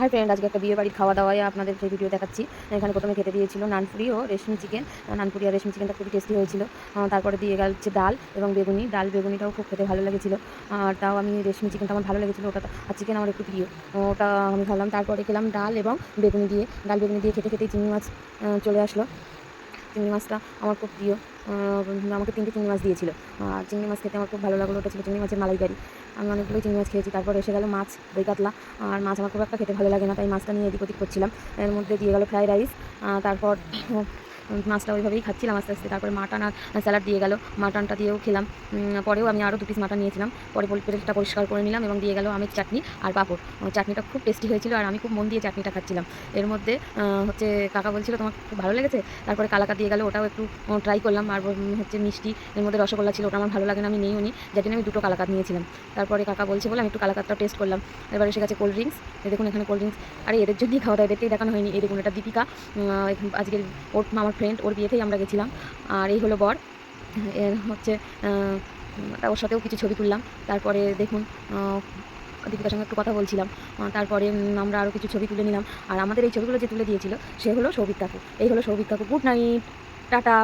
Hi friend, আজকে একটা বিয়ে বাড়ির খাওয়া দাওয়ায় আপনাদের সেই ভিডিও দেখাচ্ছি। এখানে প্রথমে খেতে দিয়েছিল নানপুরি ও রেশমি চিকেন। নানপুরি আর রেশমি চিকেনটা খুবই টেস্টি হয়েছিল। তারপরে দিয়ে গেল হচ্ছে ডাল এবং বেগুনি। ডাল বেগুনিটাও খুব খেতে ভালো লেগেছিল। আর তাও আমি রেশমি চিকেনটা আমার ভালো লেগেছিলো, ওটা আর চিকেন আমার একটু প্রিয়, ওটা আমি খাওয়ালাম। তারপরে খেলাম ডাল এবং বেগুনি দিয়ে। ডাল বেগুনি দিয়ে খেতে খেতেই চিংড়ি মাছ চলে আসলো। চিংড়ি মাছটা আমার খুব প্রিয়। আমাকে 3টে চিংড়ি মাছ দিয়েছিল। আর চিংড়ি মাছ খেতে আমার খুব ভালো লাগলো, ওটা ছিল চিংড়ি মাছের মালাইকারি। আমি অনেকগুলোই চিংড়ি মাছ খেয়েছি। তারপর এসে গেল মাছ, দই কাতলা। আর মাছ আমার খুব একটা খেতে ভালো লাগে না, তাই মাছটা নিয়ে এদিক ওদিক করছিলাম। এর মধ্যে দিয়ে গেল ফ্রাইড রাইস। তারপর মাছটা ওইভাবেই খাচ্ছিলাম আস্তে আস্তে। তারপরে মাটন আর স্যালাড দিয়ে গেল, মাটনটা দিয়েও খেলাম। পরেও আমি আরও 2 পিস মাটন নিয়েছিলাম। পরে প্লেটটা পরিষ্কার করে নিলাম এবং দিয়ে গেল আমের চাটনি আর পাঁপড়। চাটনিটা খুব টেস্টি হয়েছিল আর আমি খুব মন দিয়ে চাটনিটা খাচ্ছিলাম। এর মধ্যে হচ্ছে কাকা বলছিল তোমার খুব ভালো লেগেছে। তারপরে কালাকাঁদ দিয়ে গেল, ওটাও একটু ট্রাই করলাম। আর হচ্ছে মিষ্টি, এর মধ্যে রসগোল্লা ছিল, ওটা আমার ভালো লাগে না, আমি নেইও নি, যার জন্য আমি 2টো কালাকাঁদ নিয়েছিলাম। তারপরে কাকা বলছে বলে আমি একটু কালাকাঁদটাও টেস্ট করলাম। এবার এসে গেছে কোল্ড ড্রিঙ্কস। দেখুন এখানে কোল্ড ড্রিঙ্কস, আরে এদের জন্যই খাওয়া দাওয়া, এদেরকেই দেখানো হয়নি। এই দেখুন, এটা দীপিকা, আজকের ওর আমার ফ্রেন্ড, ওর বিয়েতেই আমরা গেছিলাম। আর এই হলো বর। এর হচ্ছে ওর সাথেও কিছু ছবি তুললাম। তারপরে দেখুন দীপিকার সঙ্গে একটু কথা বলছিলাম। তারপরে আমরা আরও কিছু ছবি তুলে নিলাম। আর আমাদের এই ছবিগুলো যে তুলে দিয়েছিল সে হলো সৌভিক কাকু। এই হলো সৌভিক কাকু। Good night, tata.